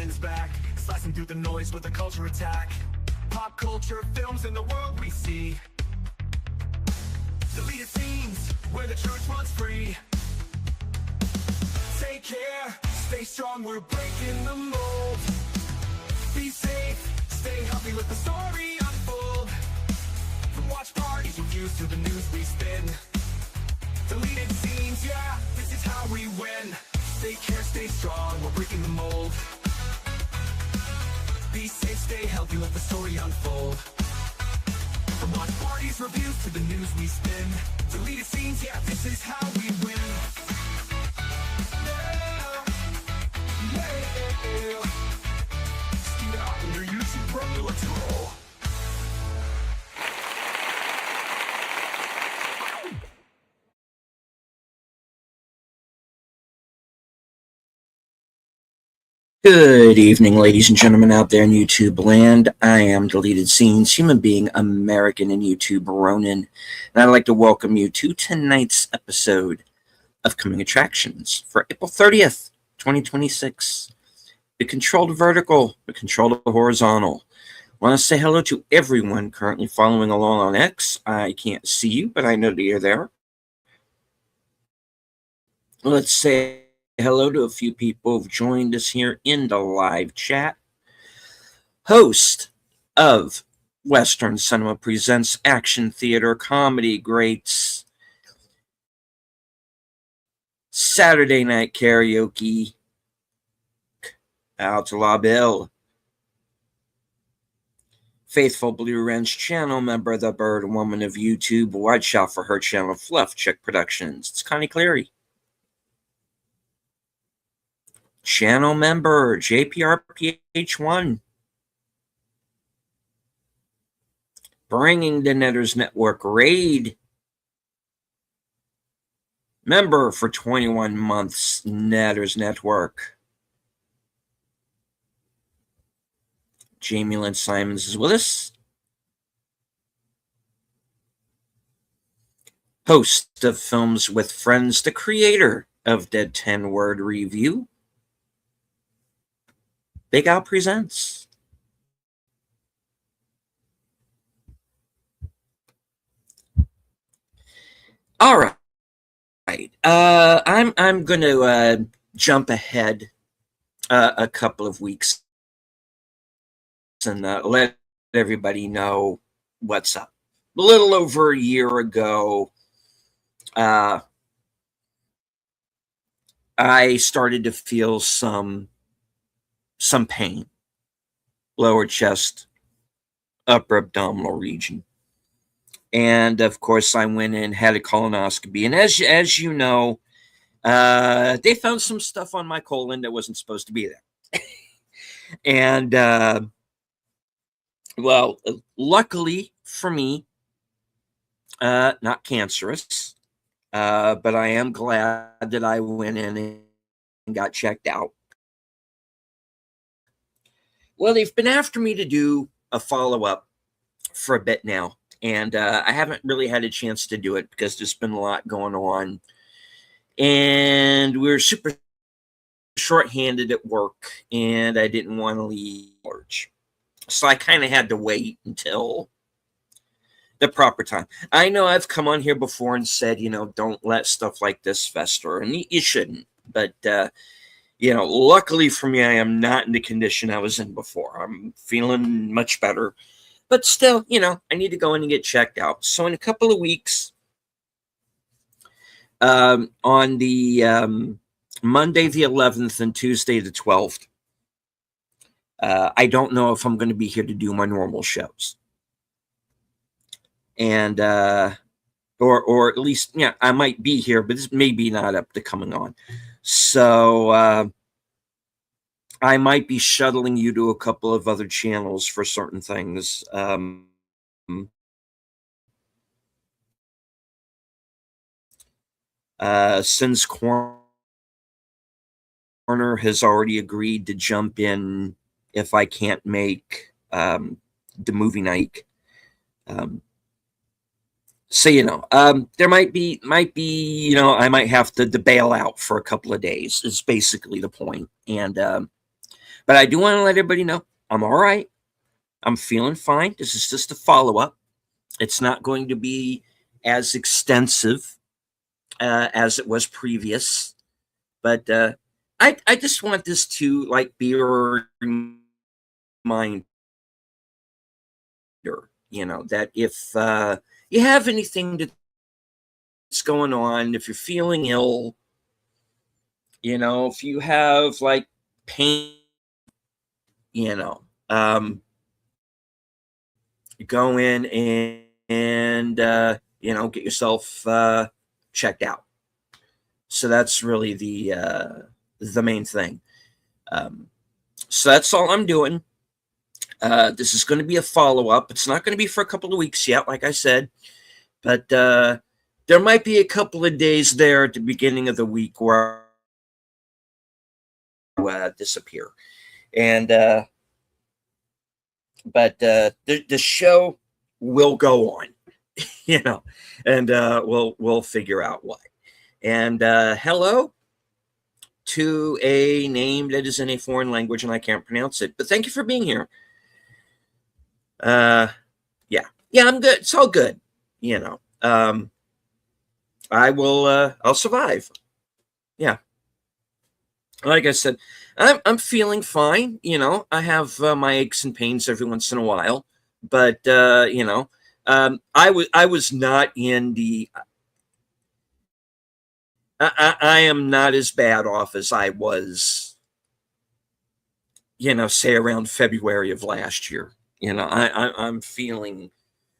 cannons back, slicing through the noise with a culture attack. Pop culture, films, and the world we see. Deleted scenes, where the truth runs free. Take care, stay strong, we're breaking the mold. Be safe, stay healthy, let the story unfold. From watch parties, reviews, to the news we spin. Deleted scenes, yeah, this is how we win. Take care, stay strong, we're breaking the mold. Be safe, stay healthy, let the story unfold. From watch parties, reviews, to the news we spin. Deleted scenes, yeah, this is how we win. Good evening, ladies and gentlemen out there in YouTube land. I am Deleted Scenes, human being, American in YouTube, Ronin, and I'd like to welcome you to tonight's episode of Coming Attractions for April 30th, 2026. The controlled vertical, the controlled horizontal. I want to say hello to everyone currently following along on X. I can't see you, but I know that you're there. Let's say hello to a few people who've joined us here in the live chat. Host of Western Cinema Presents Action Theater Comedy Greats, Saturday Night Karaoke, out to La Belle. Faithful Blue Wrench channel member of the Bird Woman of YouTube. Watch out for her channel, Fluff Chick Productions. It's Connie Cleary. Channel member, JPRPH1. Bringing the Netters Network raid. Member for 21 months, Netters Network. Jamie Lynn Simons is with us. Host of Films with Friends, the creator of Dead 10 Word Review. Big Al Presents. All right. I'm going to jump ahead a couple of weeks and let everybody know what's up. A little over a year ago, I started to feel some pain, lower chest, upper abdominal region. And of course, I went in, had a colonoscopy. And as you know, they found some stuff on my colon that wasn't supposed to be there. And, well, luckily for me, not cancerous, but I am glad that I went in and got checked out. Well, they've been after me to do a follow-up for a bit now, and I haven't really had a chance to do it because there's been a lot going on, and we're super short-handed at work, and I didn't want to leave large. So I kind of had to wait until the proper time. I know I've come on here before and said, don't let stuff like this fester, and you shouldn't, but luckily for me, I am not in the condition I was in before. I'm feeling much better. But still, I need to go in and get checked out. So in a couple of weeks, on the Monday the 11th and Tuesday the 12th, I don't know if I'm going to be here to do my normal shows. And, or at least, I might be here, but this may be not up to coming on. So I might be shuttling you to a couple of other channels for certain things. Since Corner has already agreed to jump in if I can't make the movie night. So, there might be, I might have to bail out for a couple of days is basically the point. And, But I do want to let everybody know I'm all right. I'm feeling fine. This is just a follow up. It's not going to be as extensive as it was previous, but I just want this to like be a reminder, that if you have anything that's going on, if you're feeling ill, if you have like pain, go in and get yourself checked out. So that's really the main thing. So that's all I'm doing. This is going to be a follow-up. It's not going to be for a couple of weeks yet, like I said, but there might be a couple of days there at the beginning of the week where I disappear. And but the show will go on, and we'll figure out why. And hello to a name that is in a foreign language and I can't pronounce it, but thank you for being here. Yeah, I'm good. It's all good. I'll survive. Yeah. Like I said, I'm feeling fine. I have my aches and pains every once in a while, but I was not in the. I am not as bad off as I was, say around February of last year. I'm feeling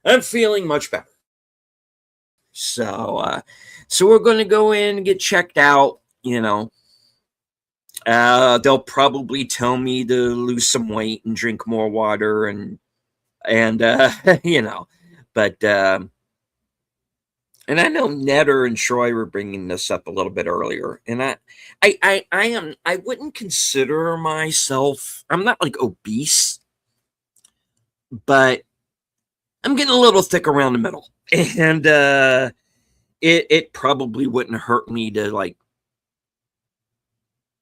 much better. So we're going to go in and get checked out. They'll probably tell me to lose some weight and drink more water and but and I know Netter and Troy were bringing this up a little bit earlier, and I wouldn't consider myself. I'm not like obese, but I'm getting a little thick around the middle, and it probably wouldn't hurt me to like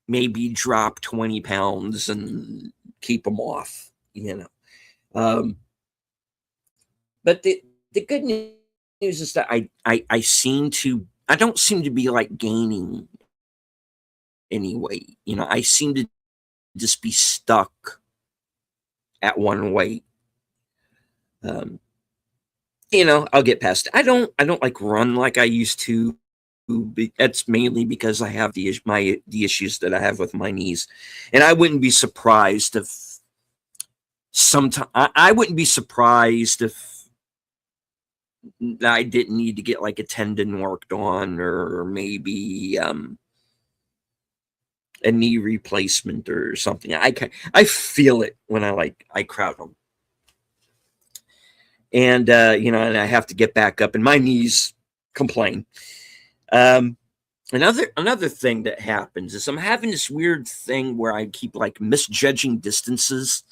maybe drop 20 pounds and keep them off, but the good news is that I don't seem to be like gaining any weight. I seem to just be stuck at one weight. I'll get past it. I don't like run like I used to. That's mainly because I have the issues that I have with my knees, and I wouldn't be surprised if I wouldn't be surprised if I didn't need to get like a tendon worked on, or maybe a knee replacement or something. I feel it when I crowd them, and and I have to get back up, and my knees complain. Another thing that happens is I'm having this weird thing where I keep like misjudging distances.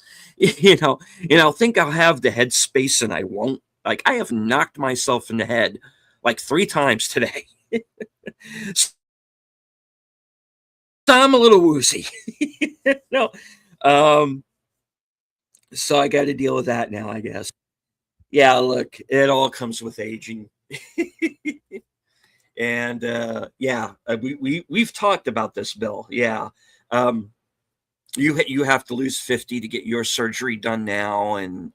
I'll think I'll have the headspace and I won't. Like I have knocked myself in the head like 3 times today. So I'm a little woozy. So I got to deal with that now, I guess. Yeah, look, it all comes with aging. And we've talked about this, Bill. Yeah. You have to lose 50 to get your surgery done now, and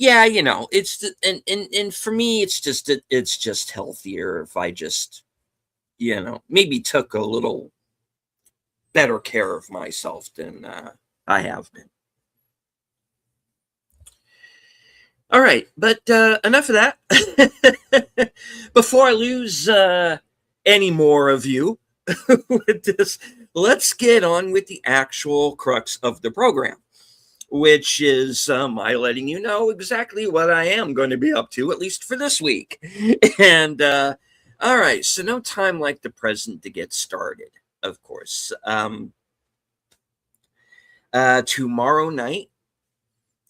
it's and for me it's just healthier if I just maybe took a little better care of myself than I have been. All right, but enough of that. Before I lose any more of you with this, let's get on with the actual crux of the program, which is my letting you know exactly what I am going to be up to, at least for this week. And all right, so no time like the present to get started, of course. Tomorrow night,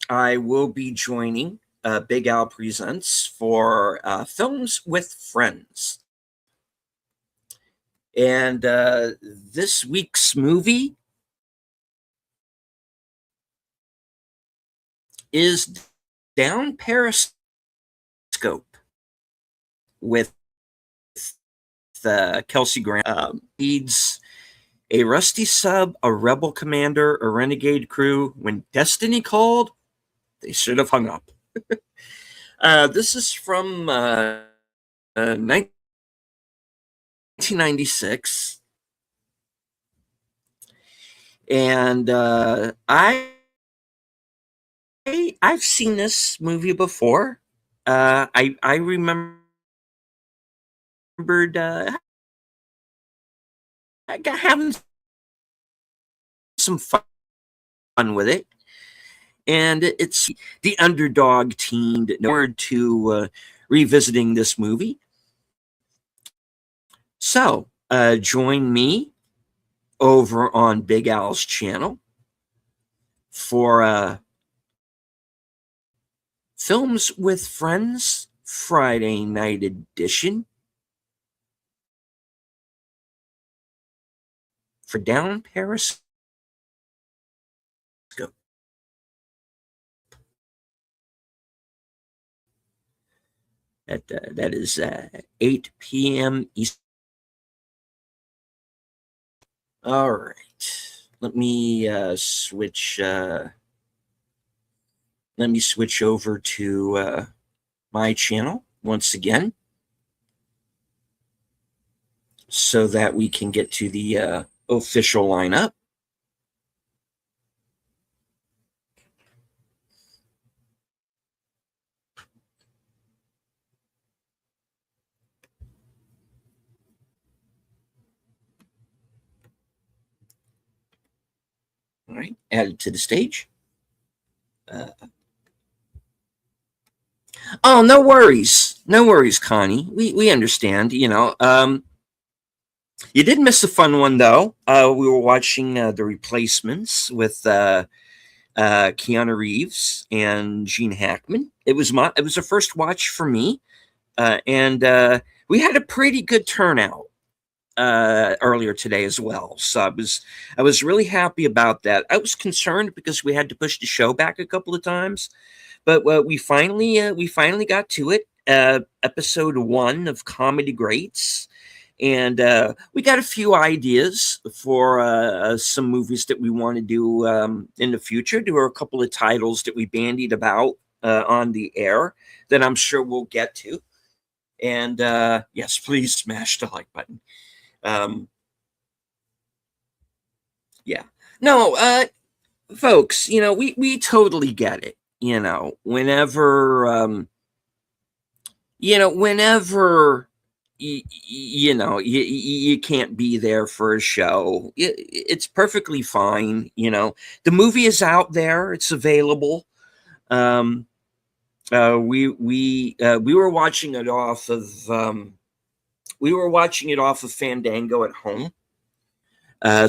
I will be joining Big Al Presents for Films with Friends. And this week's movie is Down Periscope with Kelsey Grant. Leads a rusty sub, a rebel commander, a renegade crew. When destiny called, they should have hung up. This is from 1996. And I've seen this movie before. I remembered having some fun with it, and it's the underdog team to revisiting this movie. So join me over on Big Al's channel for Films with Friends Friday Night Edition for Down Periscope. That is 8 p.m. Eastern. All right. Let me switch. Let me switch over to my channel once again, so that we can get to the official lineup. All right, added to the stage. Oh, no worries, Connie. We understand. You did miss a fun one though. We were watching The Replacements with Keanu Reeves and Gene Hackman. It was a first watch for me, and we had a pretty good turnout earlier today as well. So I was really happy about that. I was concerned because we had to push the show back a couple of times, but we finally got to it. Episode 1 of Comedy Greats. And we got a few ideas for some movies that we want to do in the future. There were a couple of titles that we bandied about on the air that I'm sure we'll get to. And yes, please smash the like button. Yeah. No, folks, we totally get it. Whenever you can't be there for a show, it's perfectly fine. The movie is out there, it's available. We were watching it off of Fandango at home.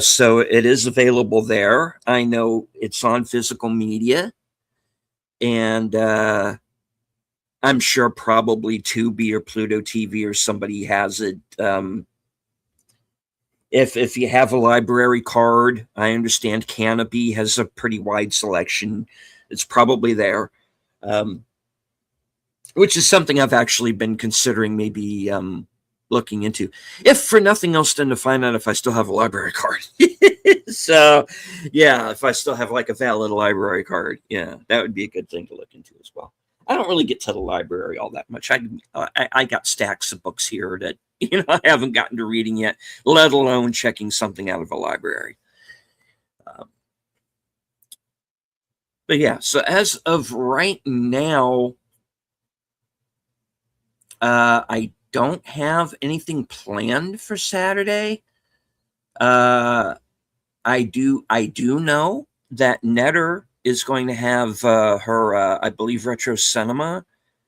So it is available there. I know it's on physical media, and I'm sure probably Tubi or Pluto TV or somebody has it. If you have a library card, I understand Canopy has a pretty wide selection. It's probably there, which is something I've actually been considering maybe looking into, if for nothing else than to find out if I still have a library card. So yeah, if I still have like a valid library card, yeah, that would be a good thing to look into as well. I don't really get to the library all that much. I got stacks of books here that I haven't gotten to reading yet, let alone checking something out of a library. But yeah, so as of right now, I don't have anything planned for Saturday. I do know that Netter is going to have her, I believe, retro cinema,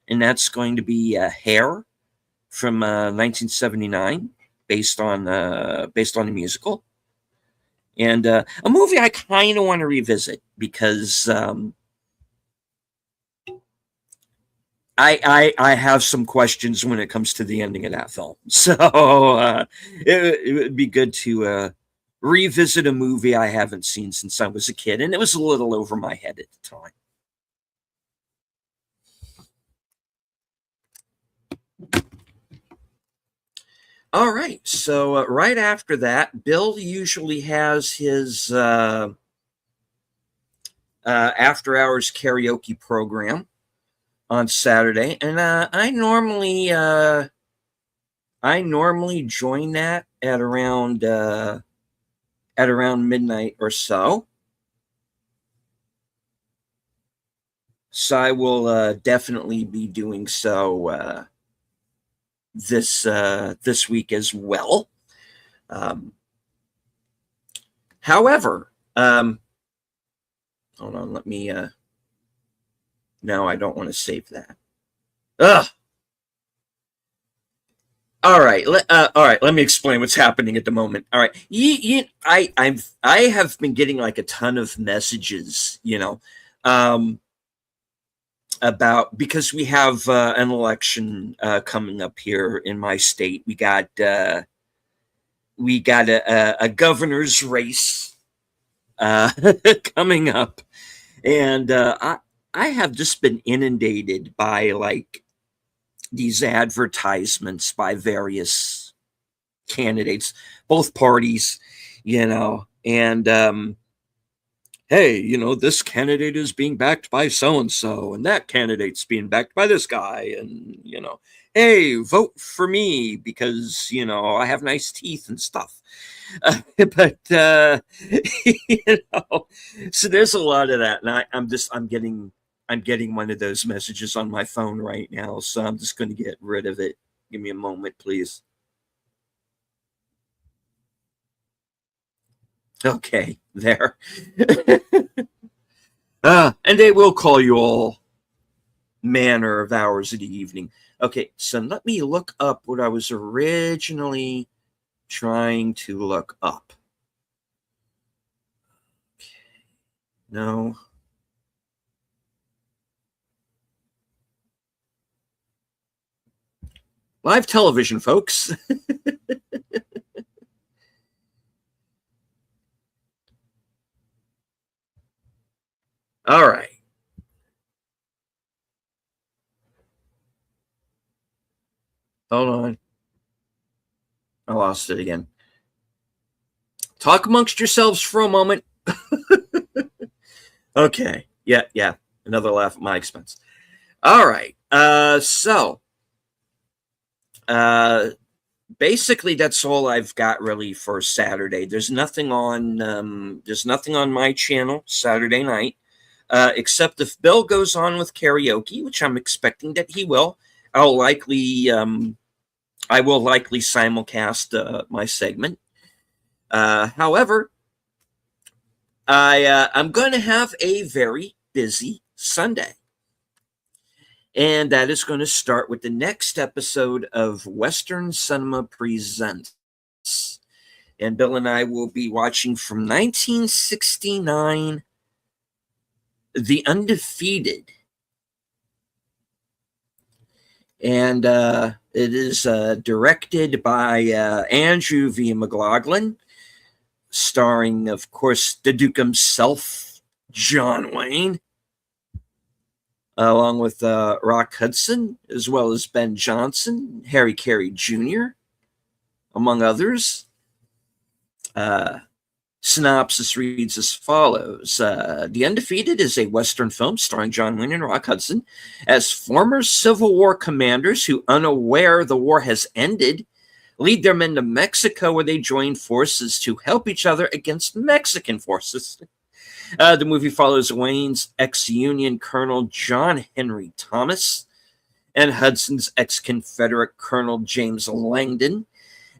and that's going to be Hair from 1979, based on the musical, and a movie I kind of want to revisit because I have some questions when it comes to the ending of that film. So it would be good to revisit a movie I haven't seen since I was a kid, and it was a little over my head at the time. All right. So right after that, Bill usually has his after hours karaoke program on Saturday, and I normally join that at around midnight or so. So I will definitely be doing so this week as well. Um, However, hold on, let me. No, I don't want to save that. Ugh. All right, all right. Let me explain what's happening at the moment. All right, I have been getting like a ton of messages, um, about because we have an election coming up here in my state. We got a governor's race uh, coming up, and I have just been inundated by like these advertisements by various candidates, both parties, and hey, this candidate is being backed by so and so, and that candidate's being backed by this guy, and hey, vote for me because I have nice teeth and stuff. But so there's a lot of that, and I'm getting one of those messages on my phone right now, so I'm just going to get rid of it. Give me a moment, please. Okay, there. And they will call you all manner of hours of the evening. Okay, so let me look up what I was originally trying to look up. Okay. No. Live television, folks. All right. Hold on. I lost it again. Talk amongst yourselves for a moment. Okay. Yeah. Another laugh at my expense. All right. So basically that's all I've got really for Saturday. There's nothing on my channel Saturday night. Except if Bill goes on with karaoke, which I'm expecting that he will. I will likely simulcast my segment. However, I'm going to have a very busy Sunday. And that is going to start with the next episode of Western Cinema Presents. And Bill and I will be watching from 1969, The Undefeated. And it is directed by Andrew V. McLaughlin, starring, of course, the Duke himself, John Wayne, along with Rock Hudson, as well as Ben Johnson, Harry Carey Jr., among others. Synopsis reads as follows. The Undefeated is a Western film starring John Wayne and Rock Hudson as former Civil War commanders who, unaware the war has ended, lead their men to Mexico where they join forces to help each other against Mexican forces. The movie follows Wayne's ex-Union Colonel John Henry Thomas and Hudson's ex-Confederate Colonel James Langdon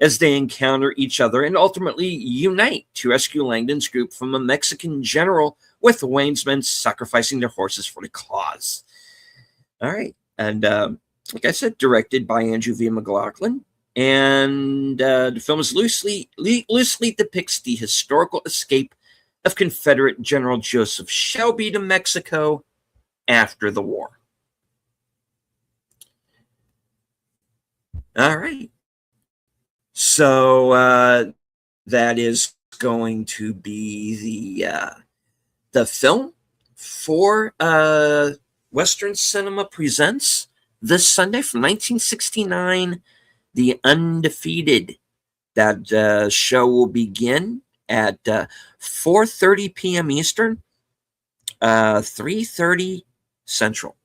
as they encounter each other and ultimately unite to rescue Langdon's group from a Mexican general, with Wayne's men sacrificing their horses for the cause. All right. And like I said, directed by Andrew V. McLaughlin. And the film is loosely depicts the historical escape of Confederate General Joseph Shelby to Mexico after the war. All right. So that is going to be the film for Western Cinema Presents this Sunday from 1969, The Undefeated. That show will begin at 4:30 p.m. Eastern, 3:30 Central.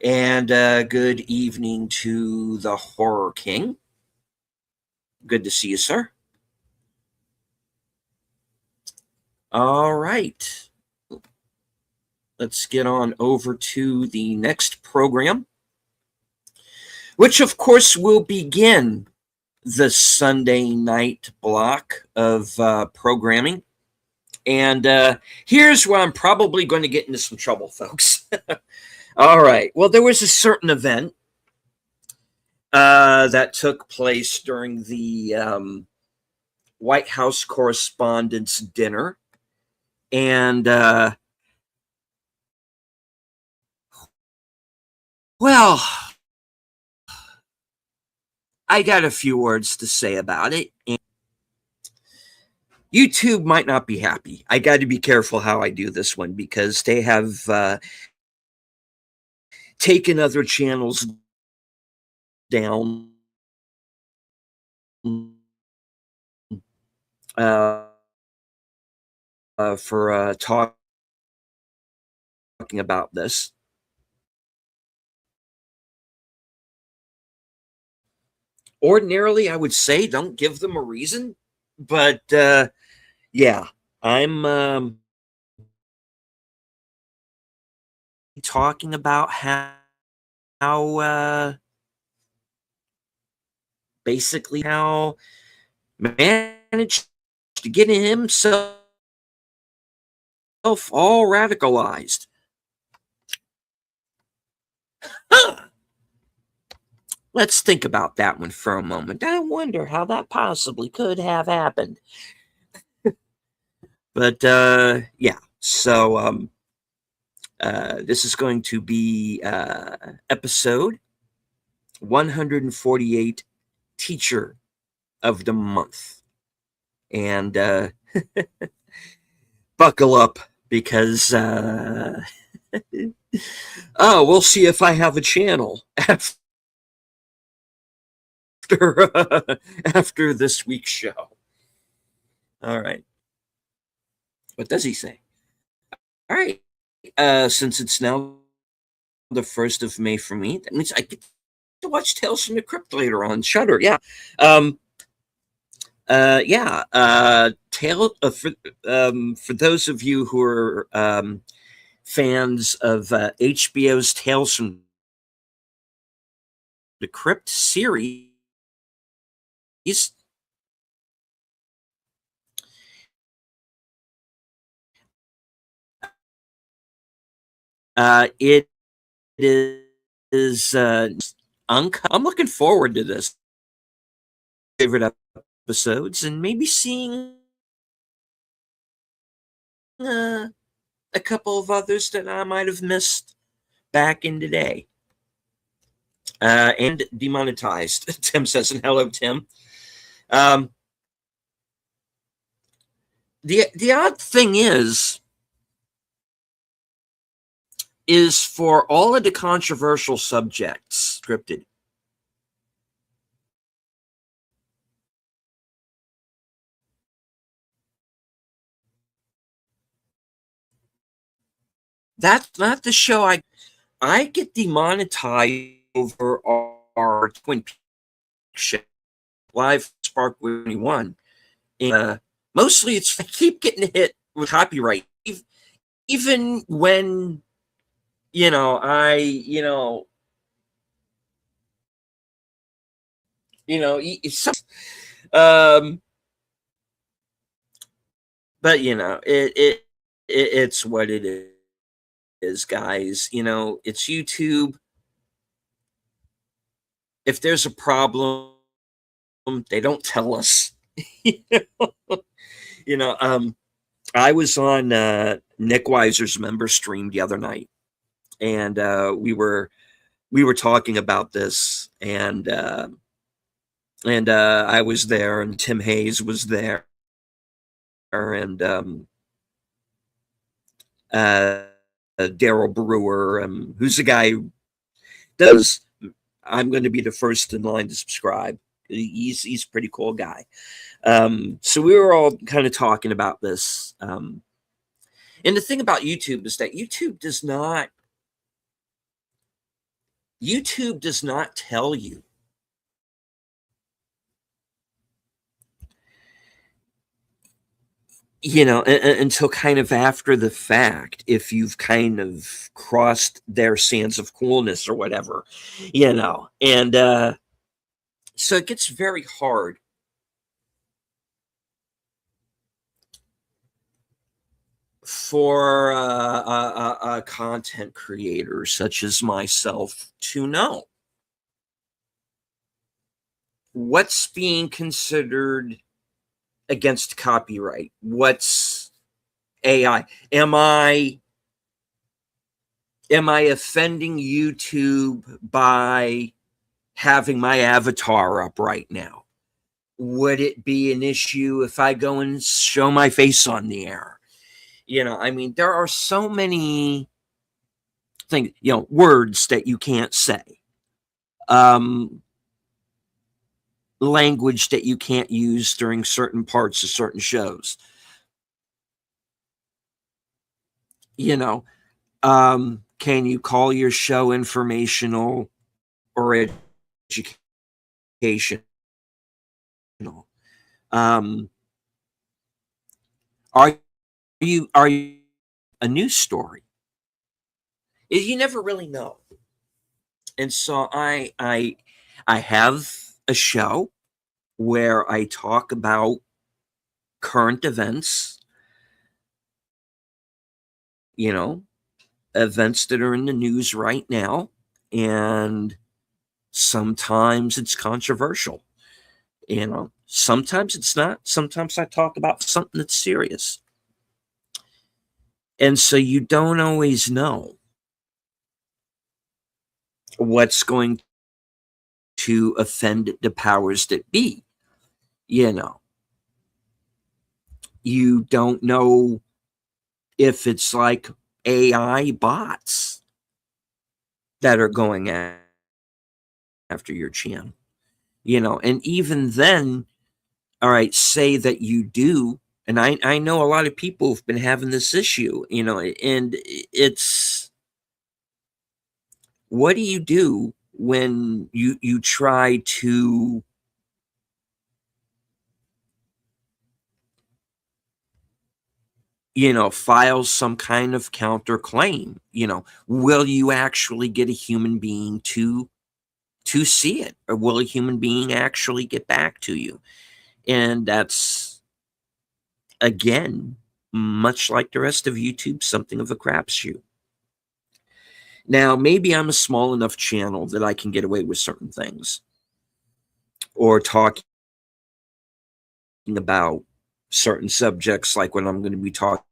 And good evening to the Horror King. Good to see you, sir. All right. Let's get on over to the next program, which of course will begin the Sunday night block of programming. And here's where I'm probably going to get into some trouble, folks. All right. Well, there was a certain event that took place during the White House Correspondents' Dinner. And, well, I got a few words to say about it. And YouTube might not be happy. I got to be careful how I do this one because they have taken other channels down for talking about this. Ordinarily, I would say don't give them a reason, but yeah, I'm talking about how basically how managed to get himself all radicalized. Let's think about that one for a moment. I wonder how that possibly could have happened. But yeah, so this is going to be episode 148, Teacher of the Month. And buckle up because we'll see if I have a channel after this week's show. All right. What does he say? All right. Since it's now the 1st of May for me, that means I get to watch Tales from the Crypt later on Shudder. Yeah. For those of you who are fans of HBO's Tales from the Crypt series, it is I'm looking forward to this. Favorite episodes and maybe seeing a couple of others that I might have missed back in the day. And demonetized, Tim says, and hello, Tim. The odd thing is for all of the controversial subjects scripted. That's not the show I get demonetized over our Twin Peaks show, Live Spark 21. And mostly it's I keep getting hit with copyright, even when but it's what it is, guys. It's YouTube. If there's a problem, they don't tell us. I was on Nick Weiser's member stream the other night, and we were talking about this, and I was there, and Tim Hayes was there, and Daryl Brewer, who's the guy who does I'm going to be the first in line to subscribe. He's a pretty cool guy. So we were all kind of talking about this. And the thing about YouTube is that YouTube does not tell you until kind of after the fact, if you've kind of crossed their sands of coolness or whatever, and so it gets very hard for a content creator such as myself to know what's being considered against copyright, what's AI. Am I offending YouTube by having my avatar up right now? Would it be an issue if I go and show my face on the air? I mean, there are so many things, words that you can't say, language that you can't use during certain parts of certain shows. Can you call your show informational or educational? Are you a news story? You never really know. And so I have a show where I talk about current events, events that are in the news right now, and sometimes it's controversial. Sometimes it's not. Sometimes I talk about something that's serious. And so you don't always know what's going to offend the powers that be. You don't know if it's like AI bots that are going after your channel, and even then, all right, say that you do. And I know a lot of people have been having this issue, and it's, what do you do when you try to file some kind of counterclaim? Will you actually get a human being to see it, or will a human being actually get back to you? And that's, again, much like the rest of YouTube, something of a crapshoot. Now, maybe I'm a small enough channel that I can get away with certain things, or talking about certain subjects, like what I'm going to be talking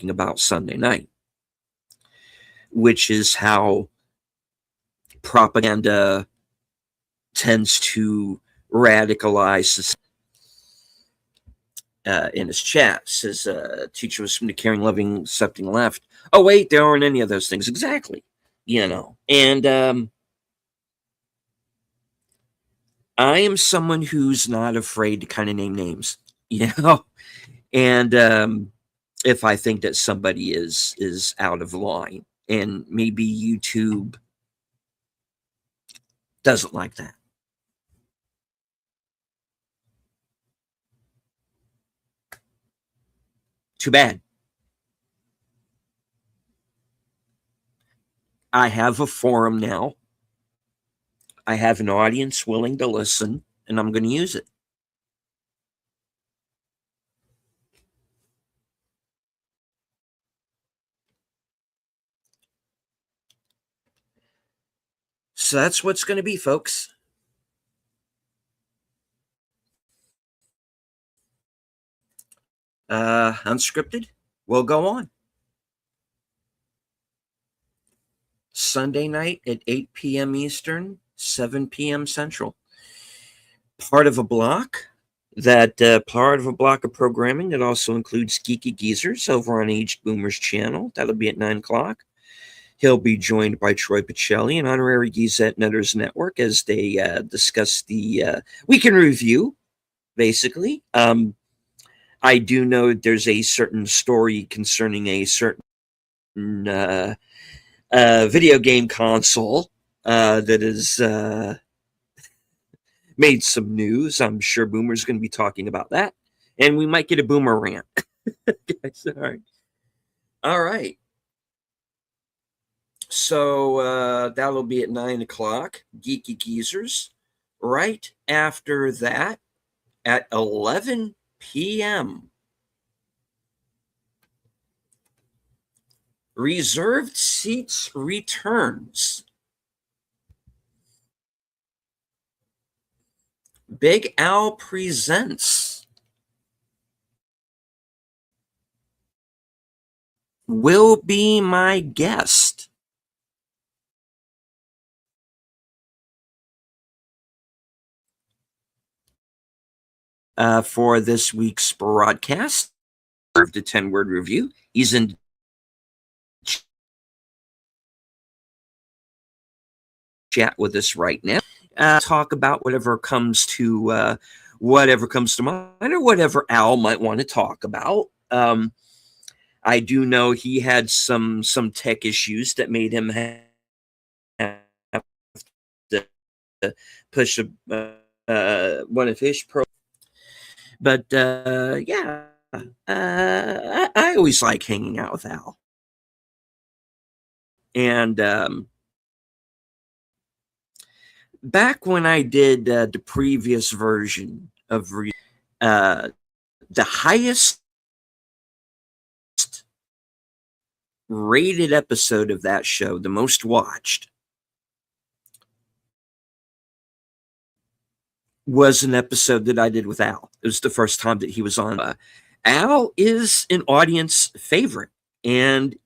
about Sunday night, which is how propaganda tends to radicalize. In his chat says, teacher was from the caring, loving, accepting left. Oh wait, there aren't any of those things. Exactly. And I am someone who's not afraid to kind of name names, and if I think that somebody is out of line, and maybe YouTube doesn't like that. Too bad. I have a forum now. I have an audience willing to listen, and I'm going to use it. So that's what's going to be, folks. Unscripted, we'll go on. Sunday night at 8 p.m. Eastern, 7 p.m. Central. Part of a block of programming that also includes Geeky Geezers over on Aged Boomer's channel. That'll be at 9 o'clock. He'll be joined by Troy Pacelli, an honorary Gazette Netters Network, as they discuss the week in review, basically. I do know there's a certain story concerning a certain video game console that has made some news. I'm sure Boomer's going to be talking about that. And we might get a Boomer rant. All right. So that'll be at 9 o'clock, Geeky Geezers. Right after that, at 11 p.m., Reserved Seats returns. Big Al presents Will Be My Guest. For this week's broadcast, the 10-word review. He's in chat with us right now. Talk about whatever comes to mind, or whatever Al might want to talk about. I do know he had some tech issues that made him have to push one of his pro. But yeah, I always like hanging out with Al. And back when I did the previous version of the highest rated episode of that show, the most watched, was an episode that I did with Al. It was the first time that he was on. Al is an audience favorite, and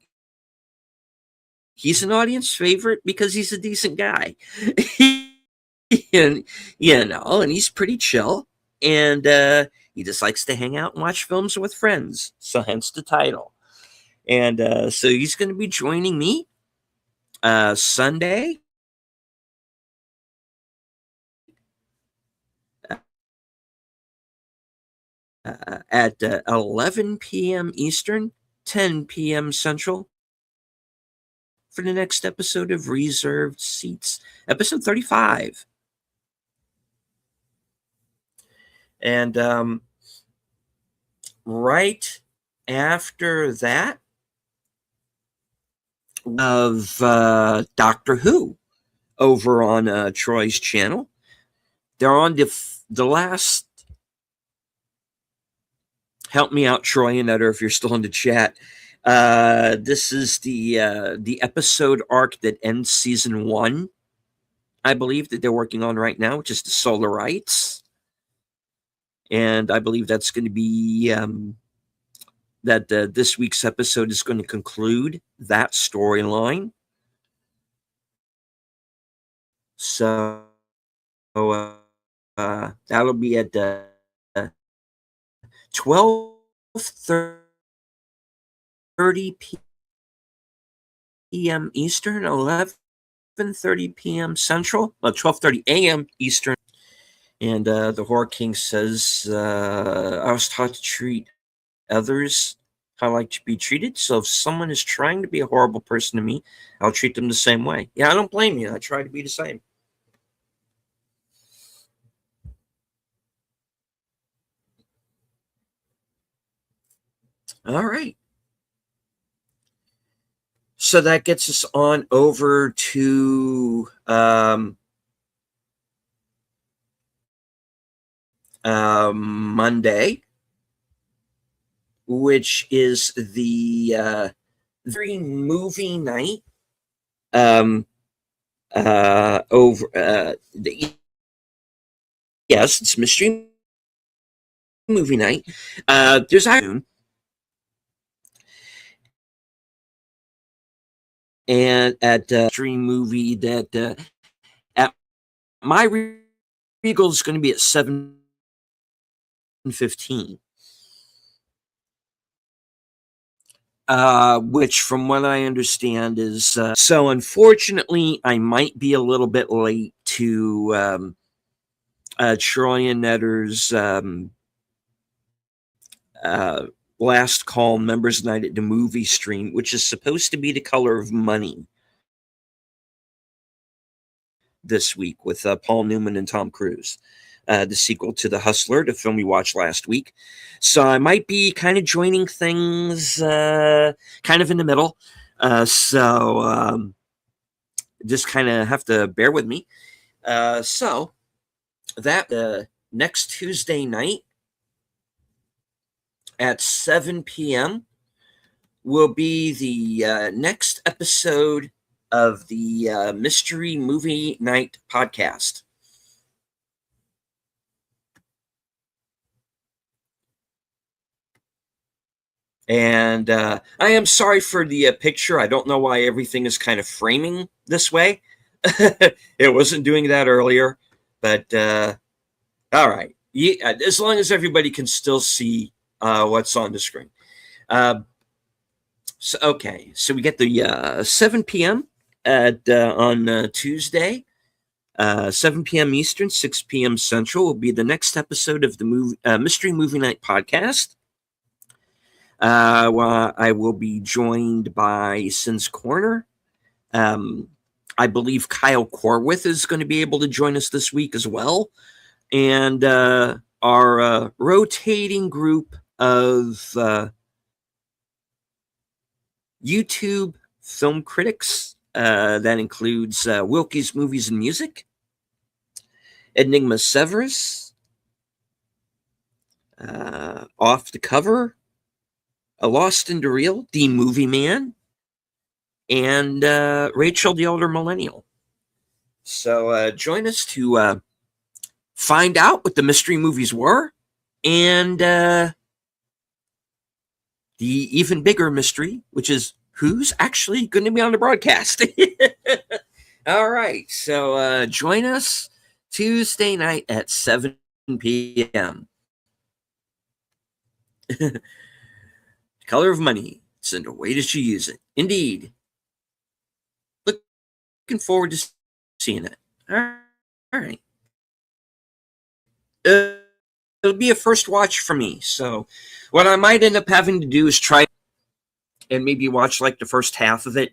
he's an audience favorite because he's a decent guy. And and he's pretty chill, and he just likes to hang out and watch films with friends, so hence the title. And so he's going to be joining me Sunday at 11 p.m. Eastern, 10 p.m. Central, for the next episode of Reserved Seats, episode 35. And right after that, of Doctor Who over on Troy's channel. They're on the last. Help me out, Troy and Eder, if you're still in the chat. This is the episode arc that ends season 1, I believe, that they're working on right now, which is the Solarites. And I believe that's going to be that this week's episode is going to conclude that storyline. So that'll be at 12:30 p.m. Eastern, 11:30 p.m. Central, 12:30 a.m. Eastern. And the Horror King says, I was taught to treat others how I like to be treated. So if someone is trying to be a horrible person to me, I'll treat them the same way. Yeah, I don't blame you. I try to be the same. All right. So that gets us on over to Monday, which is the very movie night. Yes, it's Mystery Movie Night. There's iTunes. And at stream movie that at my Regal is going to be at 7:15. which from what I understand is so unfortunately I might be a little bit late to Troy and Netter's last call members night at the movie stream, which is supposed to be The Color of Money this week with Paul Newman and Tom Cruise, the sequel to The Hustler, the film we watched last week. So I might be kind of joining things kind of in the middle. So just kind of have to bear with me. So that next Tuesday night at 7 p.m. will be the next episode of the Mystery Movie Night podcast. And I am sorry for the picture. I don't know why everything is kind of framing this way. It wasn't doing that earlier, but all right. Yeah, as long as everybody can still see what's on the screen. So okay, so we get the 7 p.m. On Tuesday, 7 p.m. Eastern, 6 p.m. Central will be the next episode of the Mystery Movie Night podcast. Well, I will be joined by Sin's Corner. I believe Kyle Corwith is going to be able to join us this week as well. And our rotating group of YouTube film critics, that includes Wilkie's Movies and Music, Enigma Severus, Off the Cover, A Lost and the Real, The Movie Man, and Rachel the Elder Millennial. So join us to find out what the mystery movies were, and the even bigger mystery, which is who's actually going to be on the broadcast. All right, so join us Tuesday night at 7 p.m. Color of Money. It's in the way that you use it. Indeed. Looking forward to seeing it. All right. It'll be a first watch for me. So what I might end up having to do is try and maybe watch like the first half of it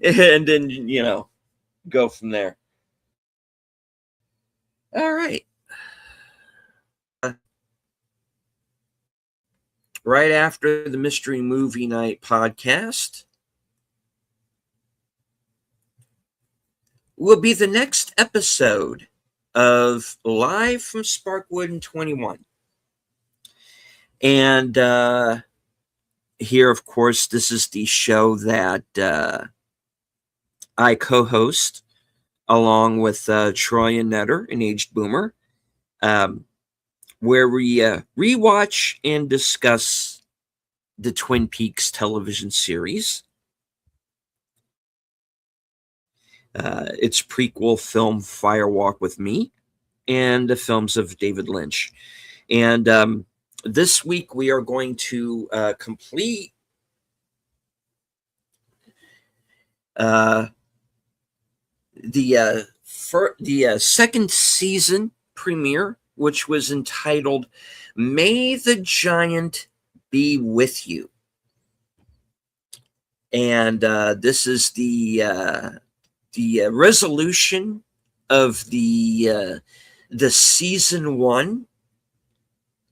and then, go from there. All right. Right after the Mystery Movie Night podcast will be the next episode of Live from Sparkwood in 21. And here, of course, this is the show that I co-host along with Troy and Netter, an aged boomer, where we rewatch and discuss the Twin Peaks television series, its prequel film Firewalk with Me, and the films of David Lynch. And this week we are going to complete the second season premiere, which was entitled May the Giant Be With You. And this is the resolution of the season 1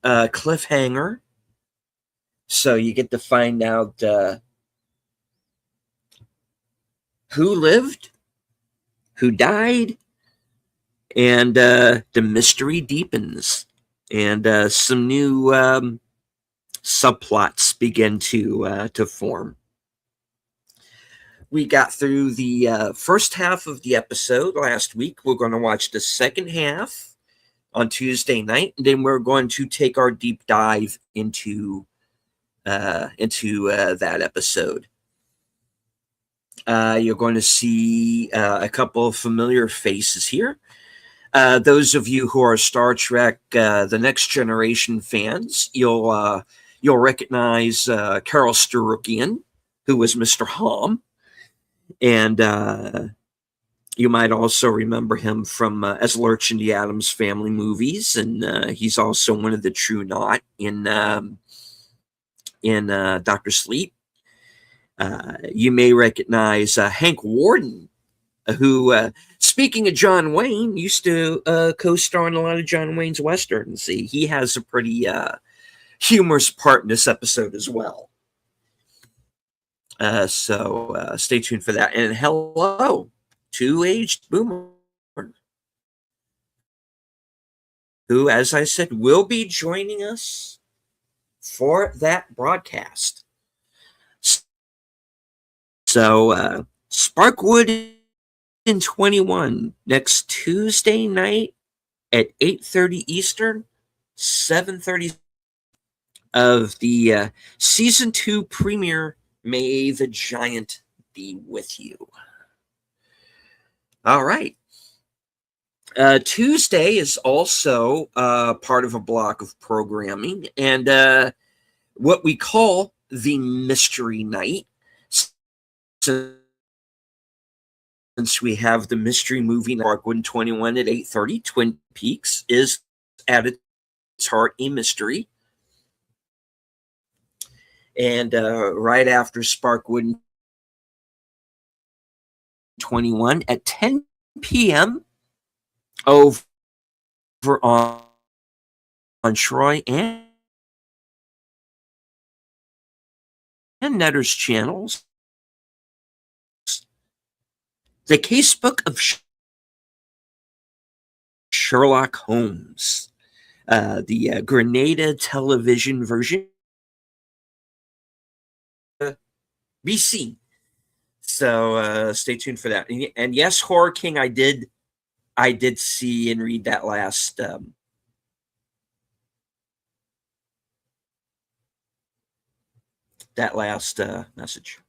cliffhanger. So you get to find out who lived, who died, and the mystery deepens, and some new subplots begin to form. We got through the first half of the episode last week. We're going to watch the second half on Tuesday night, and then we're going to take our deep dive into that episode. You're going to see a couple of familiar faces here. Those of you who are Star Trek The Next Generation fans, you'll You'll recognize Carol Starukian, who was Mr. Hom, and you might also remember him from as Lurch in the Addams Family movies, and he's also one of the True Knot in Doctor Sleep. You may recognize Hank Warden, who, speaking of John Wayne, used to co-star in a lot of John Wayne's westerns. He has a pretty humorous part in this episode as well. So stay tuned for that. And hello, Two-Aged Boomer, who, as I said, will be joining us for that broadcast. So Sparkwood in 21 next Tuesday night at 8:30 Eastern, 7:30 of the season 2 premiere. May the Giant be with you. All right. Tuesday is also part of a block of programming, and what we call the Mystery Night. Since we have the mystery movie Sparkwood 21 at 8:30, Twin Peaks is at its heart a mystery. And right after Sparkwood 21 at 10 p.m. over on Troy and Netter's channels, the Casebook of Sherlock Holmes, the Grenada television version, BC. So stay tuned for that. And yes, Horror King, I did see and read that last message.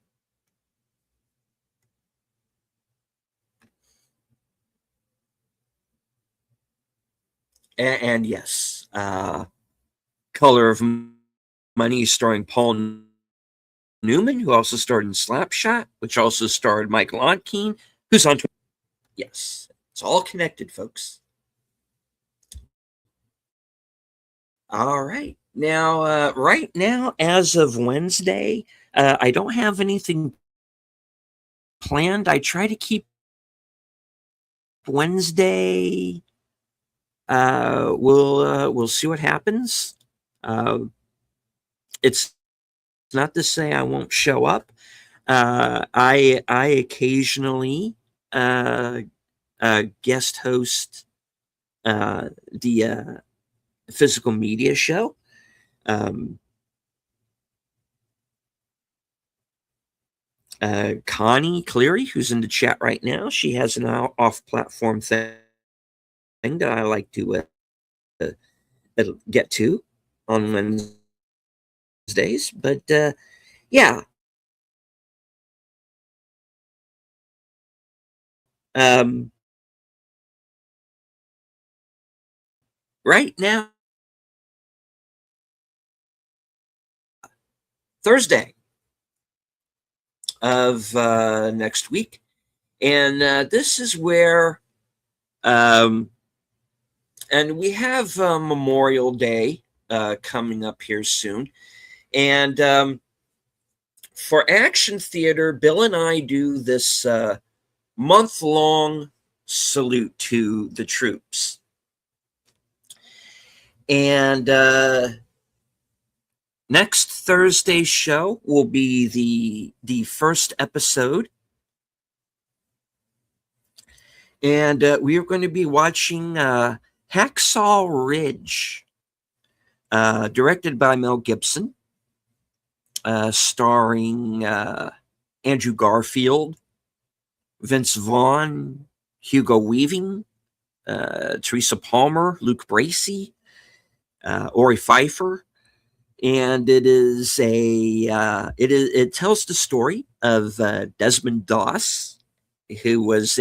And yes, Color of Money starring Paul Newman, who also starred in Slapshot, which also starred Michael Ontkeen, who's on Twitter. Yes, it's all connected, folks. All right. Now, right now, as of Wednesday, I don't have anything planned. I try to keep Wednesday. We'll see what happens. It's not to say I won't show up. I occasionally guest host the physical media show. Connie Cleary, who's in the chat right now, she has an off-platform thing that I like to get to on Wednesdays. But yeah. Right now, Thursday of next week, and this is where, and we have Memorial Day coming up here soon, and for Action Theater, Bill and I do this month-long salute to the troops. And next Thursday's show will be the first episode. And we are going to be watching Hacksaw Ridge, directed by Mel Gibson, starring Andrew Garfield, Vince Vaughn, Hugo Weaving, Teresa Palmer, Luke Bracey, Ori Pfeiffer, and it tells the story of Desmond Doss, who was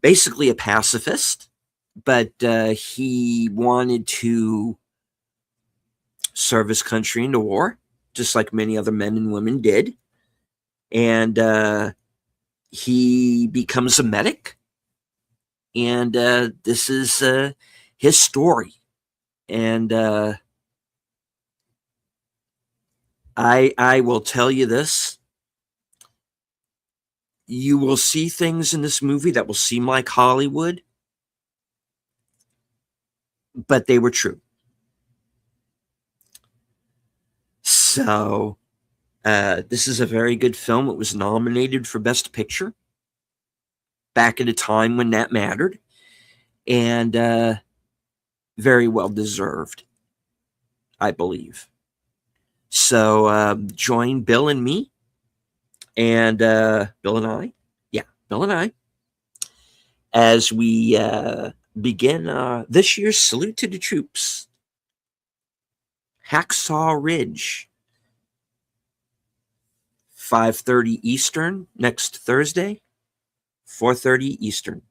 basically a pacifist, but he wanted to serve his country in the war, just like many other men and women did. And he becomes a medic. And this is his story. And I will tell you this. You will see things in this movie that will seem like Hollywood, but they were true. So, this is a very good film. It was nominated for Best Picture back at a time when that mattered, and very well deserved, I believe. So, join Bill and me, and Bill and I, as we begin this year's Salute to the Troops, Hacksaw Ridge, 5:30 Eastern next Thursday, 4:30 Eastern.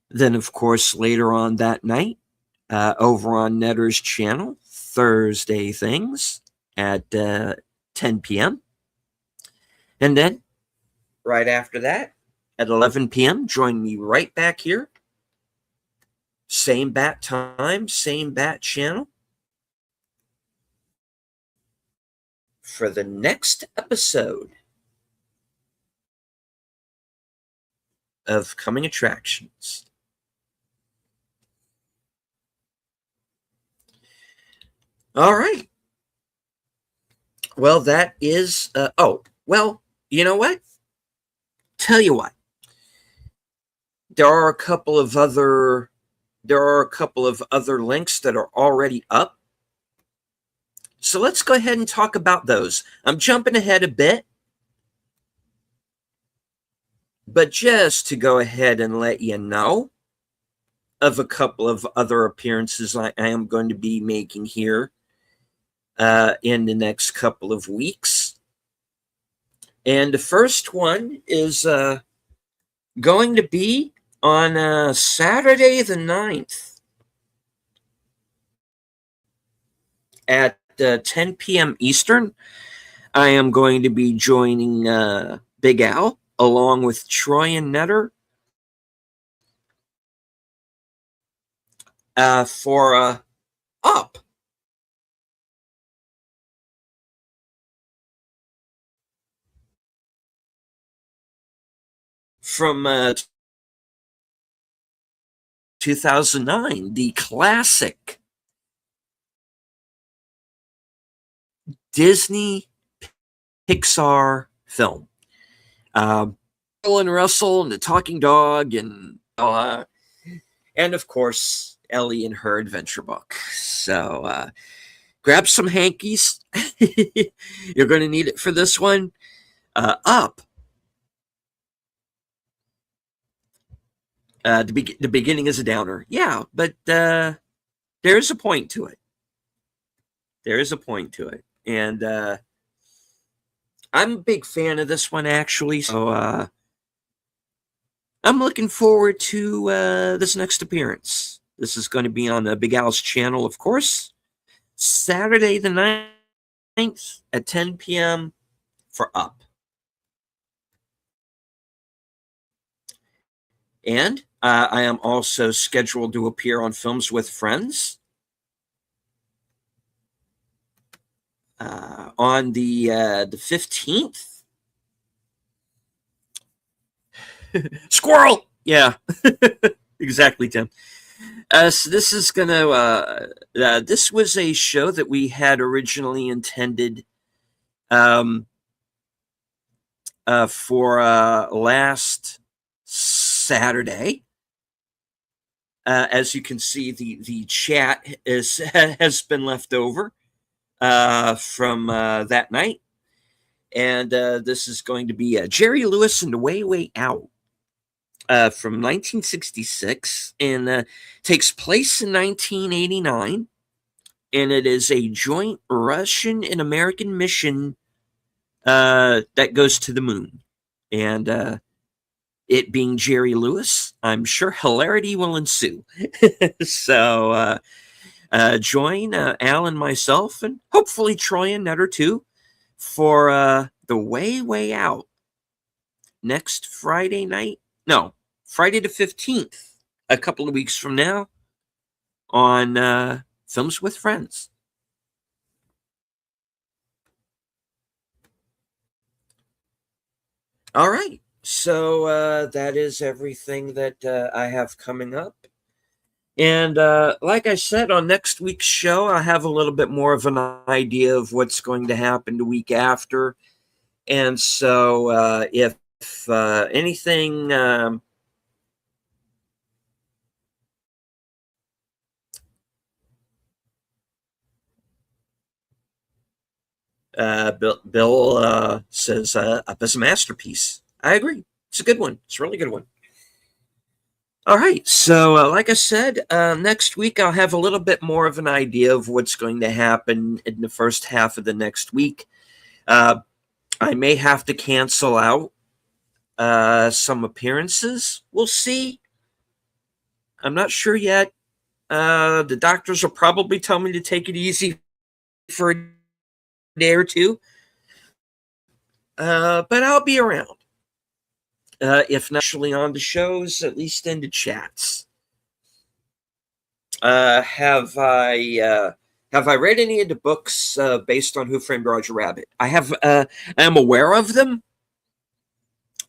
Then, of course, later on that night, over on Netter's channel, Thursday Things at 10 p.m. And then, right after that, at 11 p.m., join me right back here. Same bat time, same bat channel, for the next episode of Coming Attractions. All right. Well, that is, you know what? Tell you what. There are a couple of other links that are already up. So let's go ahead and talk about those. I'm jumping ahead a bit, but just to go ahead and let you know of a couple of other appearances I am going to be making here in the next couple of weeks. And the first one is going to be on Saturday the 9th at 10 p.m. Eastern. I am going to be joining Big Al along with Troy and Netter for Up. From 2009, the classic Disney Pixar film. Bill and Russell and the talking dog, and of course Ellie and her adventure book. So grab some hankies. You're going to need it for this one. Up. The beginning is a downer. Yeah, but there is a point to it. And I'm a big fan of this one, actually. So I'm looking forward to this next appearance. This is going to be on Big Al's channel, of course. Saturday the 9th at 10 p.m. for Up. And I am also scheduled to appear on Films with Friends on the 15th. Squirrel! Yeah, exactly, Tim. So this is this was a show that we had originally intended for last Saturday. As you can see, the chat has been left over from that night. And this is going to be Jerry Lewis and the Way Out from 1966, and takes place in 1989. And it is a joint Russian and American mission that goes to the moon. And it being Jerry Lewis, I'm sure hilarity will ensue. So join Al and myself, and hopefully Troy and Nutter too, for the Way Out next Friday night. No, Friday the 15th, a couple of weeks from now, on Films with Friends. All right. So that is everything that I have coming up. And like I said, on next week's show, I have a little bit more of an idea of what's going to happen the week after. And so if anything... Bill says Up is a masterpiece. I agree. It's a good one. It's a really good one. All right. So, like I said, next week I'll have a little bit more of an idea of what's going to happen in the first half of the next week. I may have to cancel out some appearances. We'll see. I'm not sure yet. The doctors will probably tell me to take it easy for a day or two. But I'll be around. If not actually on the shows, at least in the chats. Have I read any of the books based on Who Framed Roger Rabbit? I have. I am aware of them,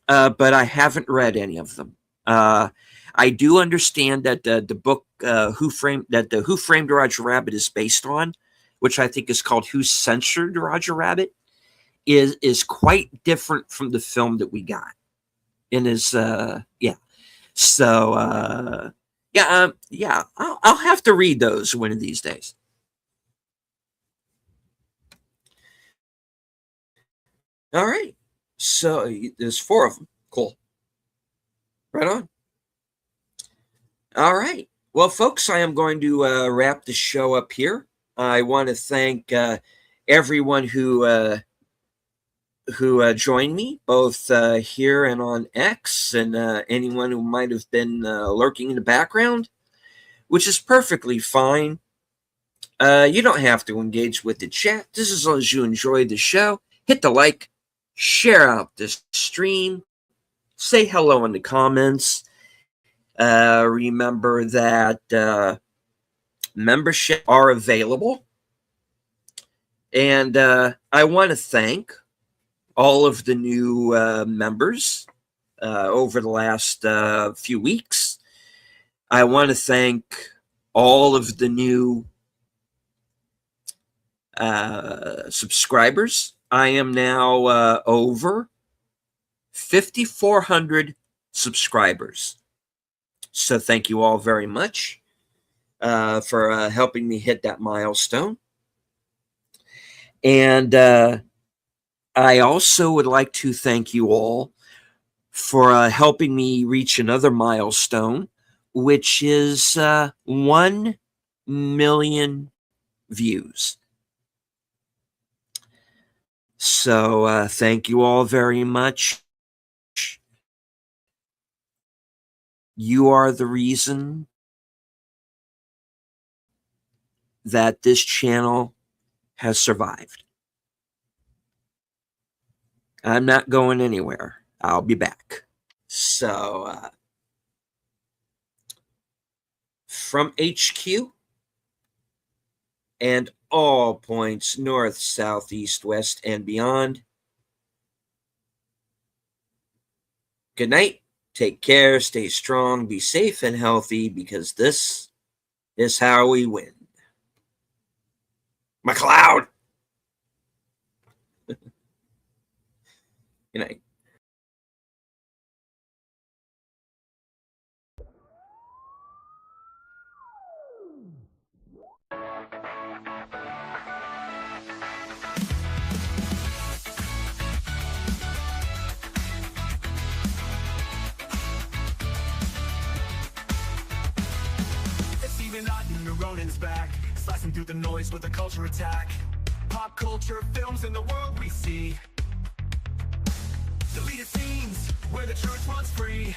but I haven't read any of them. I do understand that the book Who Framed Roger Rabbit is based on, which I think is called Who Censored Roger Rabbit, is quite different from the film that we got. And is I'll have to read those one of these days. All right, so there's 4 of them. Cool. Right on. All right, well, folks, I am going to wrap the show up here. I want to thank everyone who joined me, both here and on X, and anyone who might have been lurking in the background, which is perfectly fine. You don't have to engage with the chat. Just as long as you enjoy the show, hit the like, share out this stream, say hello in the comments. Remember that membership are available. And I want to thank all of the new members over the last few weeks. I want to thank all of the new subscribers. I am now over 5,400 subscribers. So thank you all very much for helping me hit that milestone. And I also would like to thank you all for helping me reach another milestone, which is 1 million views. So thank you all very much. You are the reason that this channel has survived. I'm not going anywhere. I'll be back. So, from HQ and all points north, south, east, west, and beyond, good night. Take care. Stay strong. Be safe and healthy, because this is how we win. McLeod! Good night. Steven Otten, Ronin's back, slicing through the noise with a culture attack. Pop culture, films, in the world we see. Deleted scenes, where the truth runs free.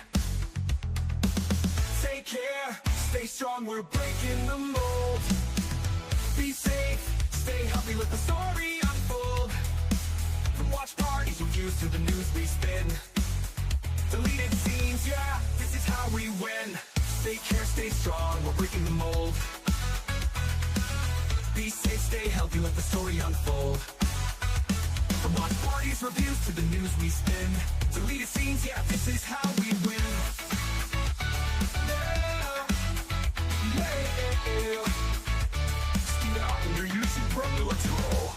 Take care, stay strong, we're breaking the mold. Be safe, stay healthy, let the story unfold. From watch parties reviews to the news we spin. Deleted scenes, yeah, this is how we win. Take care, stay strong, we're breaking the mold. Be safe, stay healthy, let the story unfold. From watch parties, reviews to the news we spin. Deleted scenes, yeah, this is how we win. Yeah, yeah. Steam it out on your YouTube, bro, let's roll.